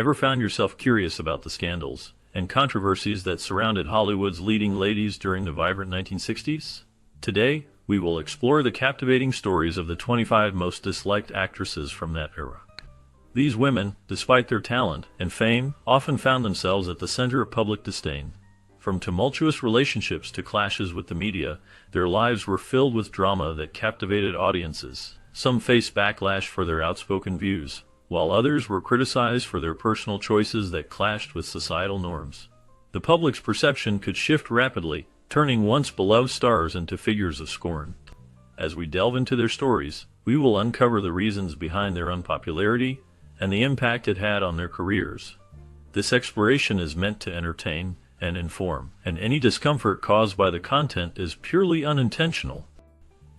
Ever found yourself curious about the scandals and controversies that surrounded Hollywood's leading ladies during the vibrant 1960s? Today, we will explore the captivating stories of the 25 most disliked actresses from that era. These women, despite their talent and fame, often found themselves at the center of public disdain. From tumultuous relationships to clashes with the media, their lives were filled with drama that captivated audiences. Some faced backlash for their outspoken views, while others were criticized for their personal choices that clashed with societal norms. The public's perception could shift rapidly, turning once beloved stars into figures of scorn. As we delve into their stories, we will uncover the reasons behind their unpopularity and the impact it had on their careers. This exploration is meant to entertain and inform, and any discomfort caused by the content is purely unintentional.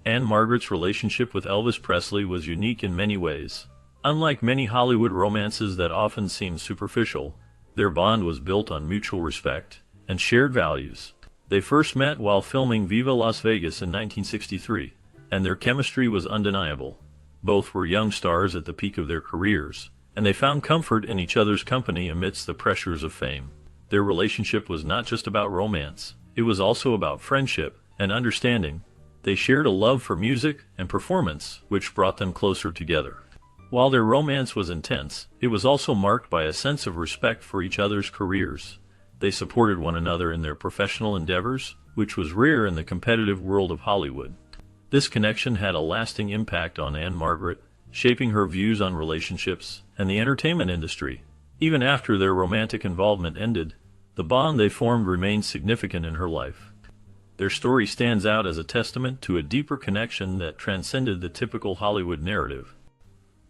Anne Margaret's relationship with Elvis Presley was unique in many ways. Unlike many Hollywood romances that often seem superficial, their bond was built on mutual respect and shared values. They first met while filming Viva Las Vegas in 1963, and their chemistry was undeniable. Both were young stars at the peak of their careers, and they found comfort in each other's company amidst the pressures of fame. Their relationship was not just about romance, it was also about friendship and understanding. They shared a love for music and performance, which brought them closer together. While their romance was intense, it was also marked by a sense of respect for each other's careers. They supported one another in their professional endeavors, which was rare in the competitive world of Hollywood. This connection had a lasting impact on Anne Margaret, shaping her views on relationships and the entertainment industry. Even after their romantic involvement ended, the bond they formed remained significant in her life. Their story stands out as a testament to a deeper connection that transcended the typical Hollywood narrative.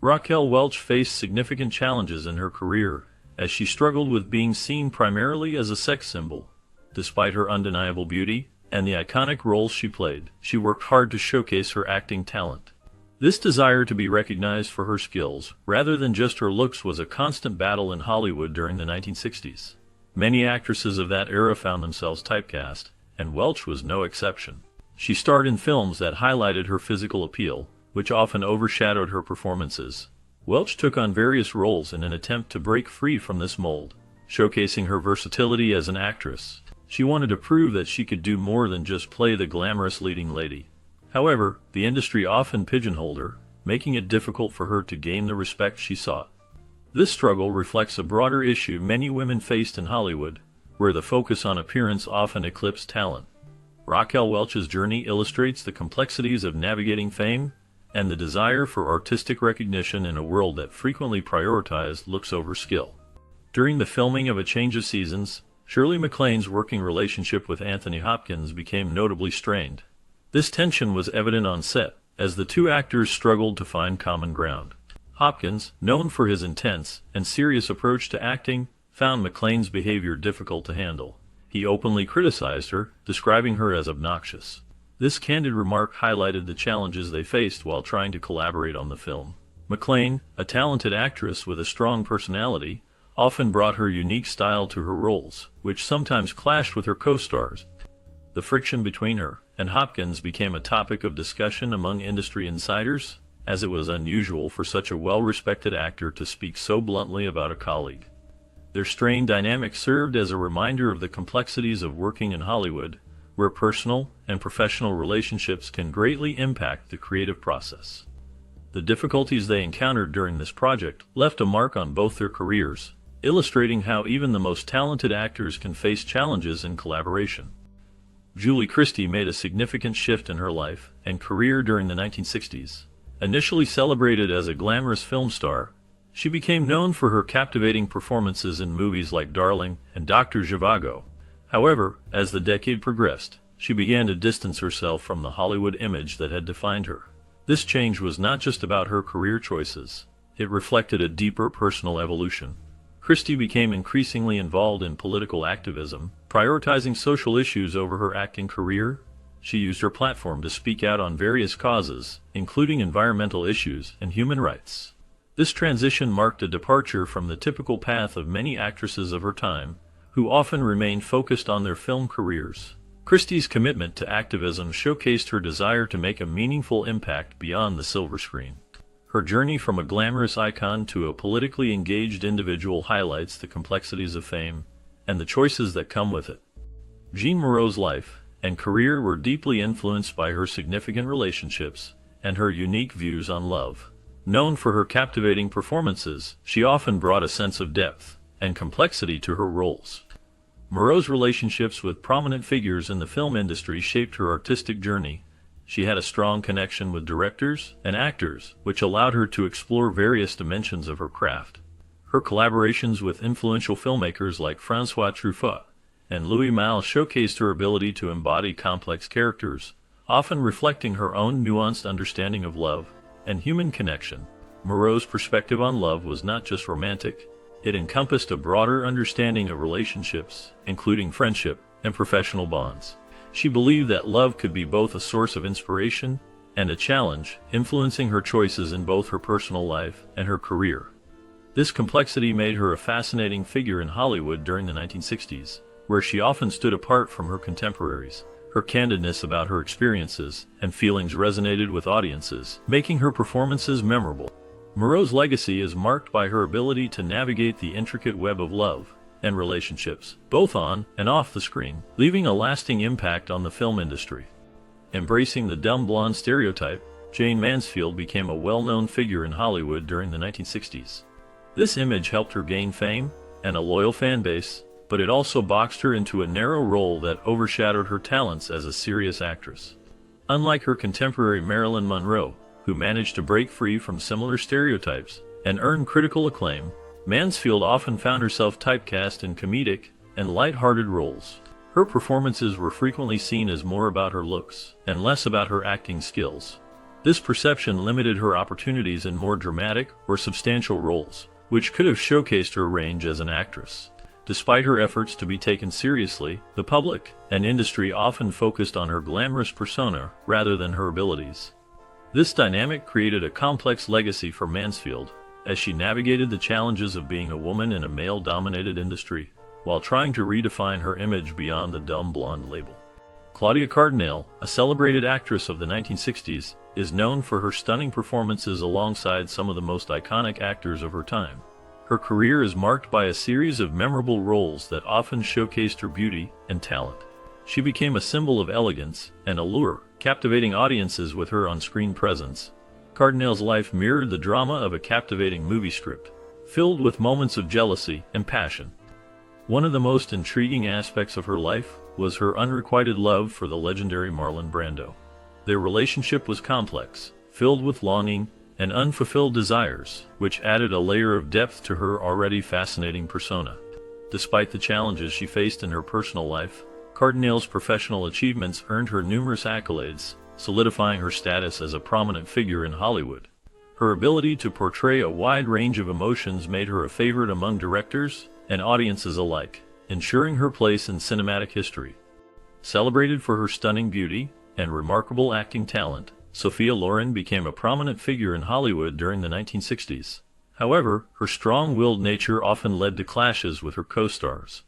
Raquel Welch faced significant challenges in her career, as she struggled with being seen primarily as a sex symbol. Despite her undeniable beauty and the iconic roles she played, she worked hard to showcase her acting talent. This desire to be recognized for her skills, rather than just her looks, was a constant battle in Hollywood during the 1960s. Many actresses of that era found themselves typecast, and Welch was no exception. She starred in films that highlighted her physical appeal, which often overshadowed her performances. Welch took on various roles in an attempt to break free from this mold, showcasing her versatility as an actress. She wanted to prove that she could do more than just play the glamorous leading lady. However, the industry often pigeonholed her, making it difficult for her to gain the respect she sought. This struggle reflects a broader issue many women faced in Hollywood, where the focus on appearance often eclipsed talent. Raquel Welch's journey illustrates the complexities of navigating fame and the desire for artistic recognition in a world that frequently prioritized looks over skill. During the filming of A Change of Seasons, Shirley MacLaine's working relationship with Anthony Hopkins became notably strained. This tension was evident on set, as the two actors struggled to find common ground. Hopkins, known for his intense and serious approach to acting, found MacLaine's behavior difficult to handle. He openly criticized her, describing her as obnoxious. This candid remark highlighted the challenges they faced while trying to collaborate on the film. MacLaine, a talented actress with a strong personality, often brought her unique style to her roles, which sometimes clashed with her co-stars. The friction between her and Hopkins became a topic of discussion among industry insiders, as it was unusual for such a well-respected actor to speak so bluntly about a colleague. Their strained dynamic served as a reminder of the complexities of working in Hollywood, where personal and professional relationships can greatly impact the creative process. The difficulties they encountered during this project left a mark on both their careers, illustrating how even the most talented actors can face challenges in collaboration. Julie Christie made a significant shift in her life and career during the 1960s. Initially celebrated as a glamorous film star, she became known for her captivating performances in movies like Darling and Dr. Zhivago. However, as the decade progressed, she began to distance herself from the Hollywood image that had defined her. This change was not just about her career choices. It reflected a deeper personal evolution. Christie became increasingly involved in political activism, prioritizing social issues over her acting career. She used her platform to speak out on various causes, including environmental issues and human rights. This transition marked a departure from the typical path of many actresses of her time, who often remained focused on their film careers. Christie's commitment to activism showcased her desire to make a meaningful impact beyond the silver screen. Her journey from a glamorous icon to a politically engaged individual highlights the complexities of fame and the choices that come with it. Jean Moreau's life and career were deeply influenced by her significant relationships and her unique views on love. Known for her captivating performances, she often brought a sense of depth and complexity to her roles. Moreau's relationships with prominent figures in the film industry shaped her artistic journey. She had a strong connection with directors and actors, which allowed her to explore various dimensions of her craft. Her collaborations with influential filmmakers like François Truffaut and Louis Malle showcased her ability to embody complex characters, often reflecting her own nuanced understanding of love and human connection. Moreau's perspective on love was not just romantic, it encompassed a broader understanding of relationships, including friendship and professional bonds. She believed that love could be both a source of inspiration and a challenge, influencing her choices in both her personal life and her career. This complexity made her a fascinating figure in Hollywood during the 1960s, where she often stood apart from her contemporaries. Her candidness about her experiences and feelings resonated with audiences, making her performances memorable. Moreau's legacy is marked by her ability to navigate the intricate web of love and relationships, both on and off the screen, leaving a lasting impact on the film industry. Embracing the dumb blonde stereotype, Jane Mansfield became a well-known figure in Hollywood during the 1960s. This image helped her gain fame and a loyal fan base, but it also boxed her into a narrow role that overshadowed her talents as a serious actress. Unlike her contemporary Marilyn Monroe, who managed to break free from similar stereotypes and earn critical acclaim, Mansfield often found herself typecast in comedic and light-hearted roles. Her performances were frequently seen as more about her looks and less about her acting skills. This perception limited her opportunities in more dramatic or substantial roles, which could have showcased her range as an actress. Despite her efforts to be taken seriously, the public and industry often focused on her glamorous persona rather than her abilities. This dynamic created a complex legacy for Mansfield, as she navigated the challenges of being a woman in a male-dominated industry, while trying to redefine her image beyond the dumb blonde label. Claudia Cardinale, a celebrated actress of the 1960s, is known for her stunning performances alongside some of the most iconic actors of her time. Her career is marked by a series of memorable roles that often showcased her beauty and talent. She became a symbol of elegance and allure, captivating audiences with her on-screen presence. Cardinale's life mirrored the drama of a captivating movie script, filled with moments of jealousy and passion. One of the most intriguing aspects of her life was her unrequited love for the legendary Marlon Brando. Their relationship was complex, filled with longing and unfulfilled desires, which added a layer of depth to her already fascinating persona. Despite the challenges she faced in her personal life, Cardinale's professional achievements earned her numerous accolades, solidifying her status as a prominent figure in Hollywood. Her ability to portray a wide range of emotions made her a favorite among directors and audiences alike, ensuring her place in cinematic history. Celebrated for her stunning beauty and remarkable acting talent, Sophia Loren became a prominent figure in Hollywood during the 1960s. However, her strong-willed nature often led to clashes with her co-stars.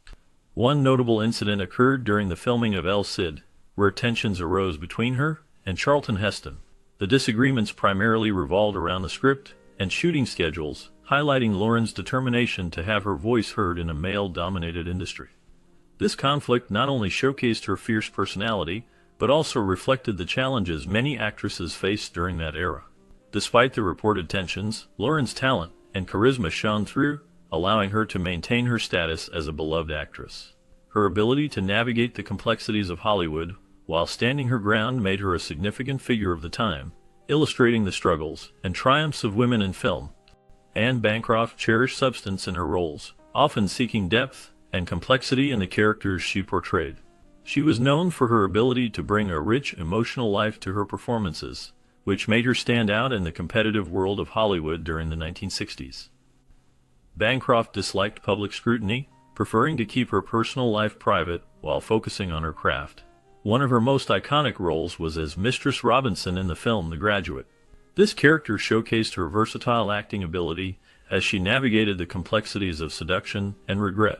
One notable incident occurred during the filming of El Cid, where tensions arose between her and Charlton Heston. The disagreements primarily revolved around the script and shooting schedules, highlighting Loren's determination to have her voice heard in a male-dominated industry. This conflict not only showcased her fierce personality, but also reflected the challenges many actresses faced during that era. Despite the reported tensions, Loren's talent and charisma shone through, allowing her to maintain her status as a beloved actress. Her ability to navigate the complexities of Hollywood while standing her ground made her a significant figure of the time, illustrating the struggles and triumphs of women in film. Anne Bancroft cherished substance in her roles, often seeking depth and complexity in the characters she portrayed. She was known for her ability to bring a rich emotional life to her performances, which made her stand out in the competitive world of Hollywood during the 1960s. Bancroft disliked public scrutiny, preferring to keep her personal life private while focusing on her craft. One of her most iconic roles was as Mistress Robinson in the film The Graduate. This character showcased her versatile acting ability as she navigated the complexities of seduction and regret.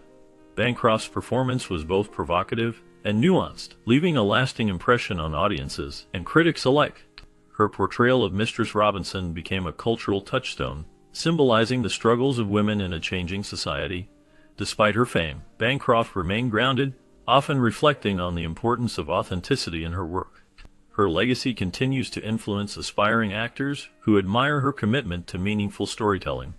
Bancroft's performance was both provocative and nuanced, leaving a lasting impression on audiences and critics alike. Her portrayal of Mistress Robinson became a cultural touchstone, symbolizing the struggles of women in a changing society. Despite her fame, Bancroft remained grounded, often reflecting on the importance of authenticity in her work. Her legacy continues to influence aspiring actors who admire her commitment to meaningful storytelling.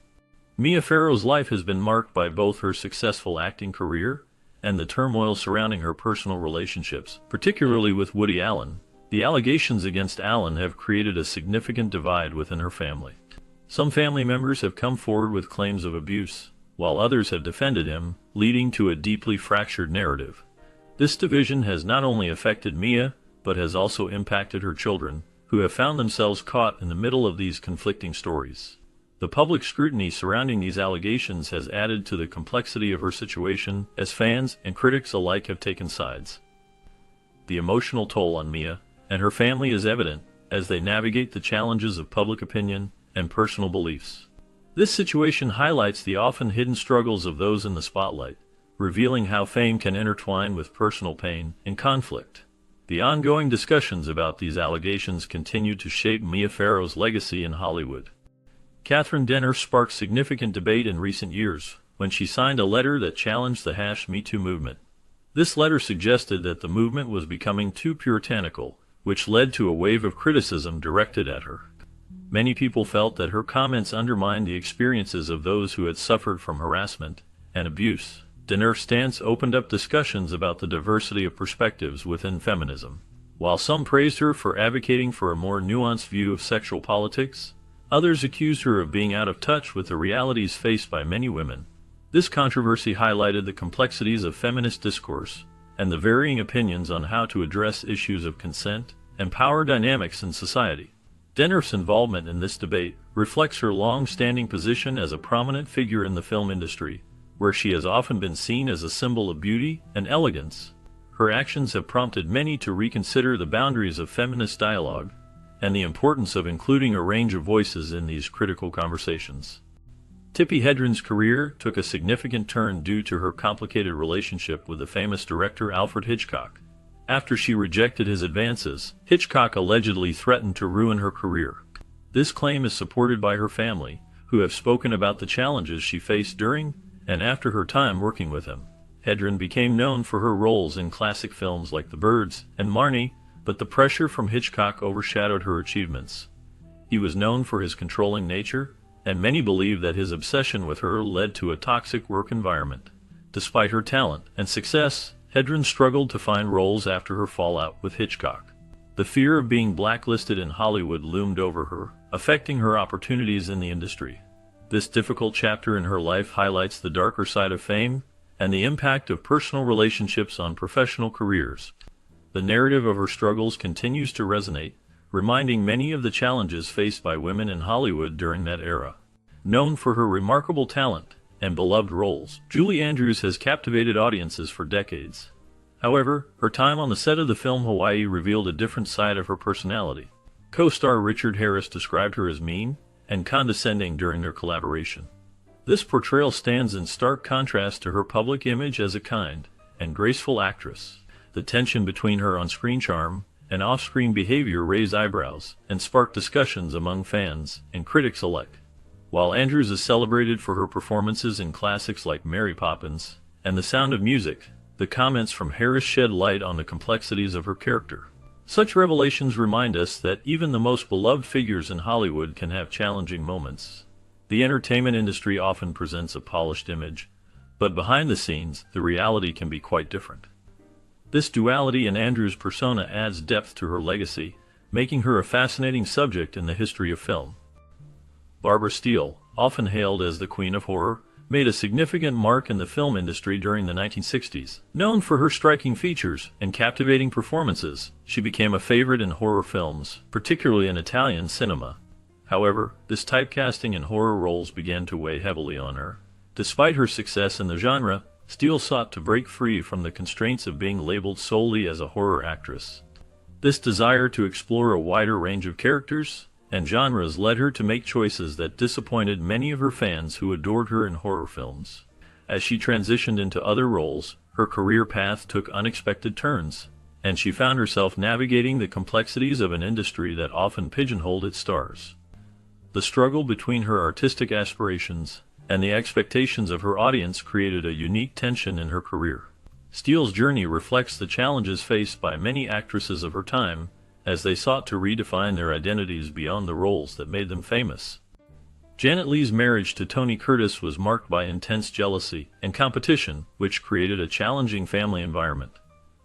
Mia Farrow's life has been marked by both her successful acting career and the turmoil surrounding her personal relationships, particularly with Woody Allen. The allegations against Allen have created a significant divide within her family. Some family members have come forward with claims of abuse, while others have defended him, leading to a deeply fractured narrative. This division has not only affected Mia, but has also impacted her children, who have found themselves caught in the middle of these conflicting stories. The public scrutiny surrounding these allegations has added to the complexity of her situation, as fans and critics alike have taken sides. The emotional toll on Mia and her family is evident as they navigate the challenges of public opinion and personal beliefs. This situation highlights the often hidden struggles of those in the spotlight, revealing how fame can intertwine with personal pain and conflict. The ongoing discussions about these allegations continue to shape Mia Farrow's legacy in Hollywood. Catherine Denner sparked significant debate in recent years when she signed a letter that challenged the #MeToo movement. This letter suggested that the movement was becoming too puritanical, which led to a wave of criticism directed at her. Many people felt that her comments undermined the experiences of those who had suffered from harassment and abuse. Denner's stance opened up discussions about the diversity of perspectives within feminism. While some praised her for advocating for a more nuanced view of sexual politics, others accused her of being out of touch with the realities faced by many women. This controversy highlighted the complexities of feminist discourse and the varying opinions on how to address issues of consent and power dynamics in society. Denner's involvement in this debate reflects her long-standing position as a prominent figure in the film industry, where she has often been seen as a symbol of beauty and elegance. Her actions have prompted many to reconsider the boundaries of feminist dialogue and the importance of including a range of voices in these critical conversations. Tippi Hedren's career took a significant turn due to her complicated relationship with the famous director Alfred Hitchcock. After she rejected his advances, Hitchcock allegedly threatened to ruin her career. This claim is supported by her family, who have spoken about the challenges she faced during and after her time working with him. Hedren became known for her roles in classic films like The Birds and Marnie, but the pressure from Hitchcock overshadowed her achievements. He was known for his controlling nature, and many believe that his obsession with her led to a toxic work environment. Despite her talent and success, Hedren struggled to find roles after her fallout with Hitchcock. The fear of being blacklisted in Hollywood loomed over her, affecting her opportunities in the industry. This difficult chapter in her life highlights the darker side of fame and the impact of personal relationships on professional careers. The narrative of her struggles continues to resonate, reminding many of the challenges faced by women in Hollywood during that era. Known for her remarkable talent and beloved roles, Julie Andrews has captivated audiences for decades. However, her time on the set of the film Hawaii revealed a different side of her personality. Co-star Richard Harris described her as mean and condescending during their collaboration. This portrayal stands in stark contrast to her public image as a kind and graceful actress. The tension between her on-screen charm and off-screen behavior raised eyebrows and sparked discussions among fans and critics alike. While Andrews is celebrated for her performances in classics like Mary Poppins and The Sound of Music, the comments from Harris shed light on the complexities of her character. Such revelations remind us that even the most beloved figures in Hollywood can have challenging moments. The entertainment industry often presents a polished image, but behind the scenes, the reality can be quite different. This duality in Andrews' persona adds depth to her legacy, making her a fascinating subject in the history of film. Barbara Steele, often hailed as the Queen of Horror, made a significant mark in the film industry during the 1960s. Known for her striking features and captivating performances, she became a favorite in horror films, particularly in Italian cinema. However, this typecasting in horror roles began to weigh heavily on her. Despite her success in the genre, Steele sought to break free from the constraints of being labeled solely as a horror actress. This desire to explore a wider range of characters and genres led her to make choices that disappointed many of her fans who adored her in horror films. As she transitioned into other roles, her career path took unexpected turns, and she found herself navigating the complexities of an industry that often pigeonholed its stars. The struggle between her artistic aspirations and the expectations of her audience created a unique tension in her career. Steele's journey reflects the challenges faced by many actresses of her time as they sought to redefine their identities beyond the roles that made them famous. Janet Leigh's marriage to Tony Curtis was marked by intense jealousy and competition, which created a challenging family environment.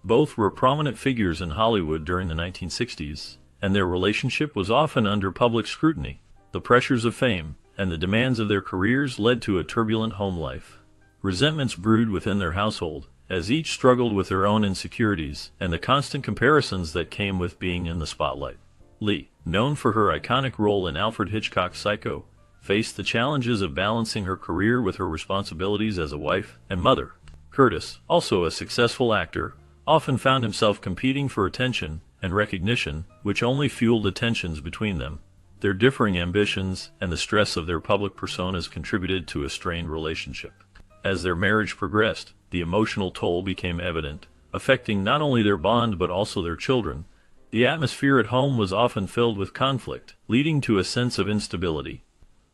Both were prominent figures in Hollywood during the 1960s, and their relationship was often under public scrutiny. The pressures of fame and the demands of their careers led to a turbulent home life. Resentments brewed within their household, as each struggled with their own insecurities and the constant comparisons that came with being in the spotlight. Leigh, known for her iconic role in Alfred Hitchcock's Psycho, faced the challenges of balancing her career with her responsibilities as a wife and mother. Curtis, also a successful actor, often found himself competing for attention and recognition, which only fueled the tensions between them. Their differing ambitions and the stress of their public personas contributed to a strained relationship. As their marriage progressed, the emotional toll became evident, affecting not only their bond but also their children. The atmosphere at home was often filled with conflict, leading to a sense of instability.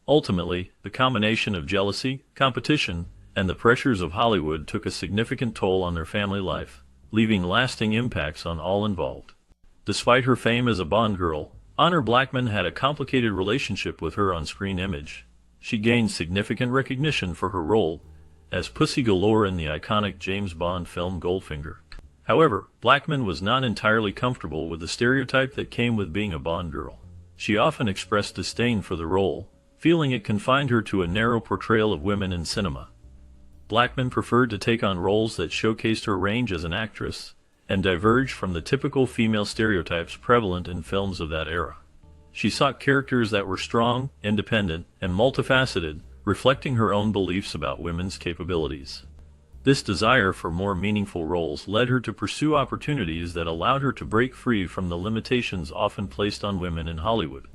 Ultimately, the combination of jealousy, competition, and the pressures of Hollywood took a significant toll on their family life, leaving lasting impacts on all involved. Despite her fame as a Bond girl, Honor Blackman had a complicated relationship with her on-screen image. She gained significant recognition for her role as Pussy Galore in the iconic James Bond film Goldfinger. However, Blackman was not entirely comfortable with the stereotype that came with being a Bond girl. She often expressed disdain for the role, feeling it confined her to a narrow portrayal of women in cinema. Blackman preferred to take on roles that showcased her range as an actress and diverged from the typical female stereotypes prevalent in films of that era. She sought characters that were strong, independent, and multifaceted, reflecting her own beliefs about women's capabilities. This desire for more meaningful roles led her to pursue opportunities that allowed her to break free from the limitations often placed on women in Hollywood.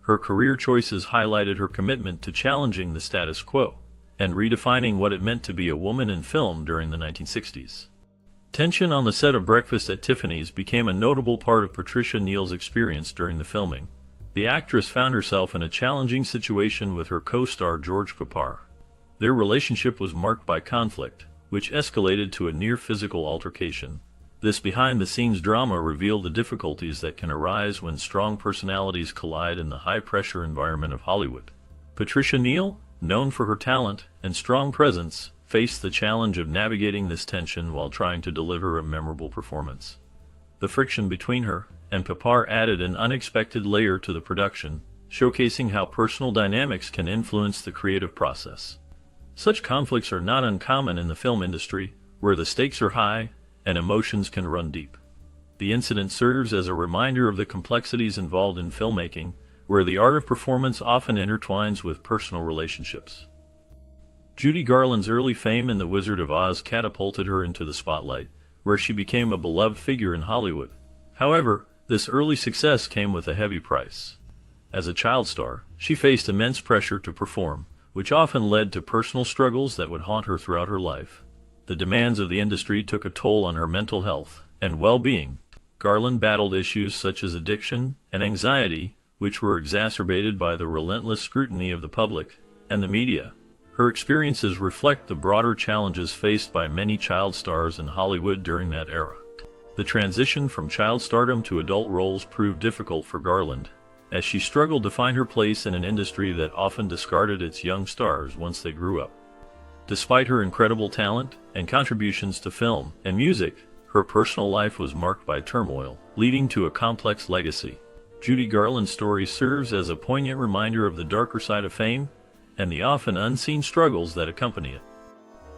Her career choices highlighted her commitment to challenging the status quo and redefining what it meant to be a woman in film during the 1960s. Tension on the set of Breakfast at Tiffany's became a notable part of Patricia Neal's experience during the filming. The actress found herself in a challenging situation with her co-star George Papar. Their relationship was marked by conflict, which escalated to a near-physical altercation. This behind-the-scenes drama revealed the difficulties that can arise when strong personalities collide in the high-pressure environment of Hollywood. Patricia Neal, known for her talent and strong presence, faced the challenge of navigating this tension while trying to deliver a memorable performance. The friction between her and Papar added an unexpected layer to the production, showcasing how personal dynamics can influence the creative process. Such conflicts are not uncommon in the film industry, where the stakes are high and emotions can run deep. The incident serves as a reminder of the complexities involved in filmmaking, where the art of performance often intertwines with personal relationships. Judy Garland's early fame in The Wizard of Oz catapulted her into the spotlight, where she became a beloved figure in Hollywood. However, this early success came with a heavy price. As a child star, she faced immense pressure to perform, which often led to personal struggles that would haunt her throughout her life. The demands of the industry took a toll on her mental health and well-being. Garland battled issues such as addiction and anxiety, which were exacerbated by the relentless scrutiny of the public and the media. Her experiences reflect the broader challenges faced by many child stars in Hollywood during that era. The transition from child stardom to adult roles proved difficult for Garland, as she struggled to find her place in an industry that often discarded its young stars once they grew up. Despite her incredible talent and contributions to film and music, her personal life was marked by turmoil, leading to a complex legacy. Judy Garland's story serves as a poignant reminder of the darker side of fame and the often unseen struggles that accompany it.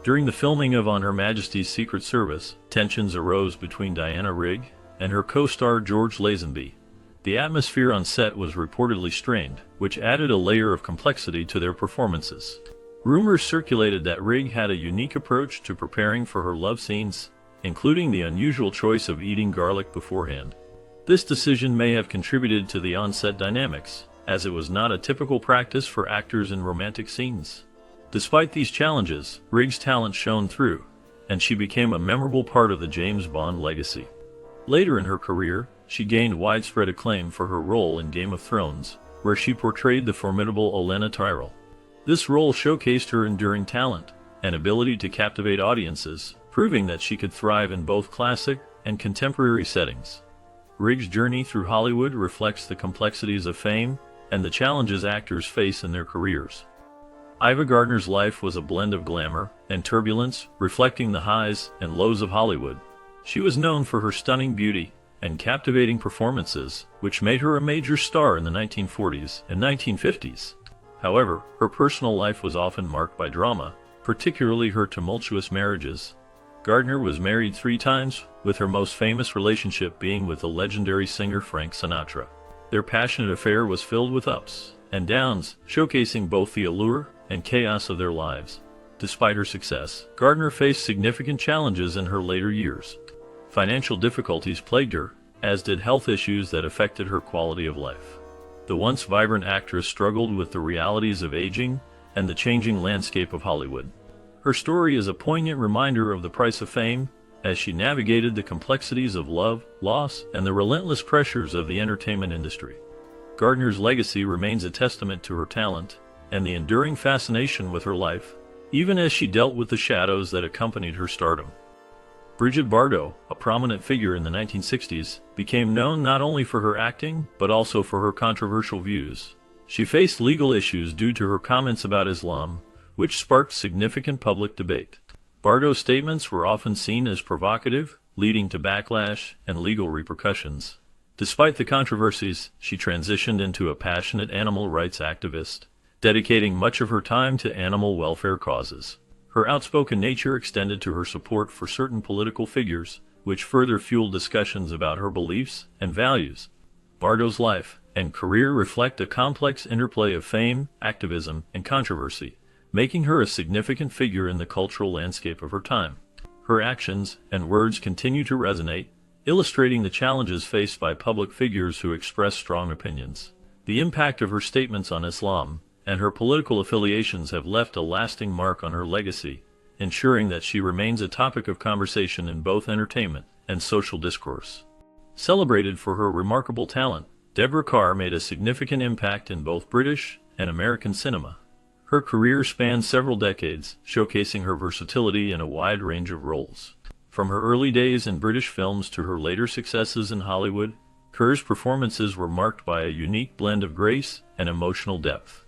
During the filming of On Her Majesty's Secret Service, tensions arose between Diana Rigg and her co-star George Lazenby. The atmosphere on set was reportedly strained, which added a layer of complexity to their performances. Rumors circulated that Rigg had a unique approach to preparing for her love scenes, including the unusual choice of eating garlic beforehand. This decision may have contributed to the on-set dynamics, as it was not a typical practice for actors in romantic scenes. Despite these challenges, Rigg's talent shone through, and she became a memorable part of the James Bond legacy. Later in her career, she gained widespread acclaim for her role in Game of Thrones, where she portrayed the formidable Olenna Tyrell. This role showcased her enduring talent and ability to captivate audiences, proving that she could thrive in both classic and contemporary settings. Riggs' journey through Hollywood reflects the complexities of fame and the challenges actors face in their careers. Ava Gardner's life was a blend of glamour and turbulence, reflecting the highs and lows of Hollywood. She was known for her stunning beauty and captivating performances, which made her a major star in the 1940s and 1950s. However, her personal life was often marked by drama, particularly her tumultuous marriages. Gardner was married 3 times, with her most famous relationship being with the legendary singer Frank Sinatra. Their passionate affair was filled with ups and downs, showcasing both the allure and chaos of their lives. Despite her success, Gardner faced significant challenges in her later years. Financial difficulties plagued her, as did health issues that affected her quality of life. The once vibrant actress struggled with the realities of aging and the changing landscape of Hollywood. Her story is a poignant reminder of the price of fame, as she navigated the complexities of love, loss, and the relentless pressures of the entertainment industry. Gardner's legacy remains a testament to her talent and the enduring fascination with her life, even as she dealt with the shadows that accompanied her stardom. Brigitte Bardot, a prominent figure in the 1960s, became known not only for her acting, but also for her controversial views. She faced legal issues due to her comments about Islam, which sparked significant public debate. Bardot's statements were often seen as provocative, leading to backlash and legal repercussions. Despite the controversies, she transitioned into a passionate animal rights activist, dedicating much of her time to animal welfare causes. Her outspoken nature extended to her support for certain political figures, which further fueled discussions about her beliefs and values. Bardot's life and career reflect a complex interplay of fame, activism, and controversy, making her a significant figure in the cultural landscape of her time. Her actions and words continue to resonate, illustrating the challenges faced by public figures who express strong opinions. The impact of her statements on Islam and her political affiliations have left a lasting mark on her legacy, ensuring that she remains a topic of conversation in both entertainment and social discourse. Celebrated for her remarkable talent, Deborah Kerr made a significant impact in both British and American cinema. Her career spanned several decades, showcasing her versatility in a wide range of roles. From her early days in British films to her later successes in Hollywood, Kerr's performances were marked by a unique blend of grace and emotional depth.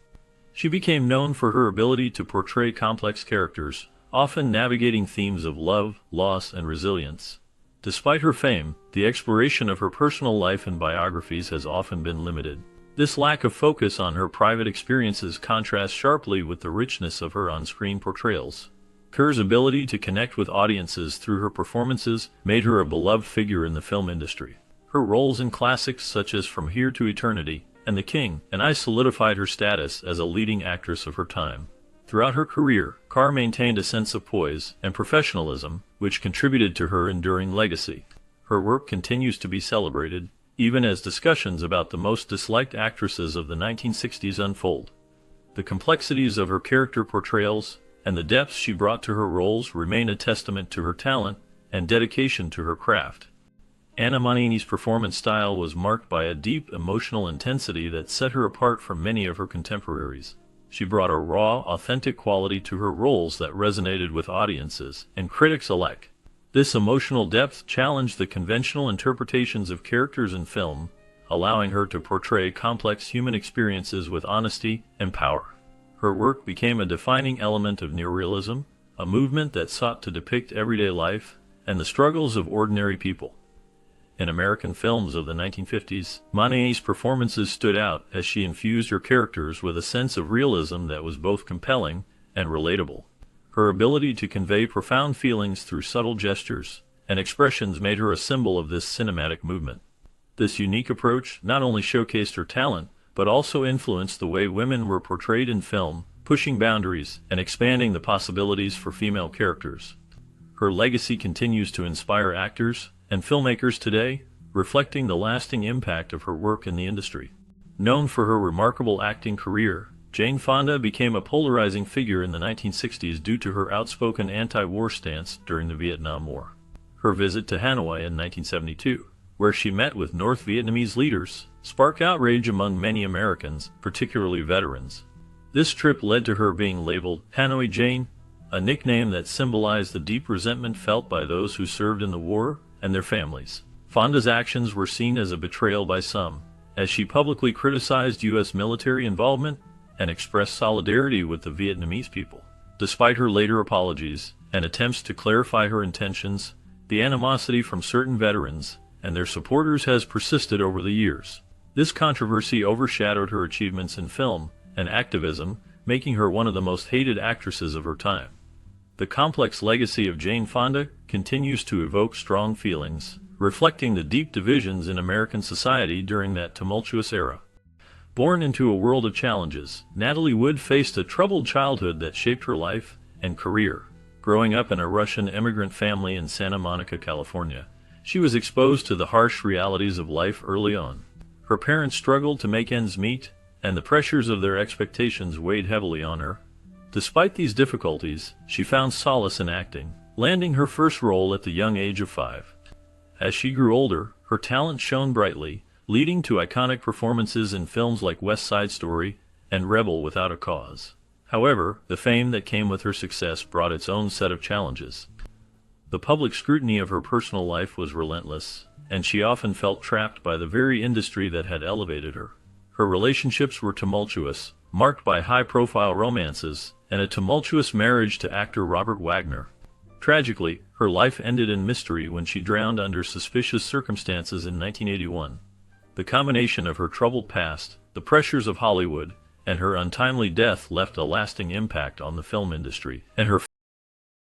She became known for her ability to portray complex characters, often navigating themes of love, loss, and resilience. Despite her fame, the exploration of her personal life and biographies has often been limited. This lack of focus on her private experiences contrasts sharply with the richness of her on-screen portrayals. Kerr's ability to connect with audiences through her performances made her a beloved figure in the film industry. Her roles in classics such as From Here to Eternity and The King and I solidified her status as a leading actress of her time. Throughout her career, Kerr maintained a sense of poise and professionalism, which contributed to her enduring legacy. Her work continues to be celebrated, even as discussions about the most disliked actresses of the 1960s unfold. The complexities of her character portrayals and the depth she brought to her roles remain a testament to her talent and dedication to her craft. Anna Manini's performance style was marked by a deep emotional intensity that set her apart from many of her contemporaries. She brought a raw, authentic quality to her roles that resonated with audiences and critics alike. This emotional depth challenged the conventional interpretations of characters in film, allowing her to portray complex human experiences with honesty and power. Her work became a defining element of neorealism, a movement that sought to depict everyday life and the struggles of ordinary people. In American films of the 1950s, Manini's performances stood out as she infused her characters with a sense of realism that was both compelling and relatable. Her ability to convey profound feelings through subtle gestures and expressions made her a symbol of this cinematic movement. This unique approach not only showcased her talent, but also influenced the way women were portrayed in film, pushing boundaries and expanding the possibilities for female characters. Her legacy continues to inspire actors and filmmakers today, reflecting the lasting impact of her work in the industry. Known for her remarkable acting career, Jane Fonda became a polarizing figure in the 1960s due to her outspoken anti-war stance during the Vietnam War. Her visit to Hanoi in 1972, where she met with North Vietnamese leaders, sparked outrage among many Americans, particularly veterans. This trip led to her being labeled Hanoi Jane, a nickname that symbolized the deep resentment felt by those who served in the war and their families. Fonda's actions were seen as a betrayal by some, as she publicly criticized U.S. military involvement and expressed solidarity with the Vietnamese people. Despite her later apologies and attempts to clarify her intentions, the animosity from certain veterans and their supporters has persisted over the years. This controversy overshadowed her achievements in film and activism, making her one of the most hated actresses of her time. The complex legacy of Jane Fonda continues to evoke strong feelings, reflecting the deep divisions in American society during that tumultuous era. Born into a world of challenges, Natalie Wood faced a troubled childhood that shaped her life and career. Growing up in a Russian immigrant family in Santa Monica, California, she was exposed to the harsh realities of life early on. Her parents struggled to make ends meet, and the pressures of their expectations weighed heavily on her. Despite these difficulties, she found solace in acting, landing her first role at the young age of 5. As she grew older, her talent shone brightly, leading to iconic performances in films like West Side Story and Rebel Without a Cause. However, the fame that came with her success brought its own set of challenges. The public scrutiny of her personal life was relentless, and she often felt trapped by the very industry that had elevated her. Her relationships were tumultuous, marked by high-profile romances and a tumultuous marriage to actor Robert Wagner. Tragically, her life ended in mystery when she drowned under suspicious circumstances in 1981. The combination of her troubled past, the pressures of Hollywood, and her untimely death left a lasting impact on the film industry and her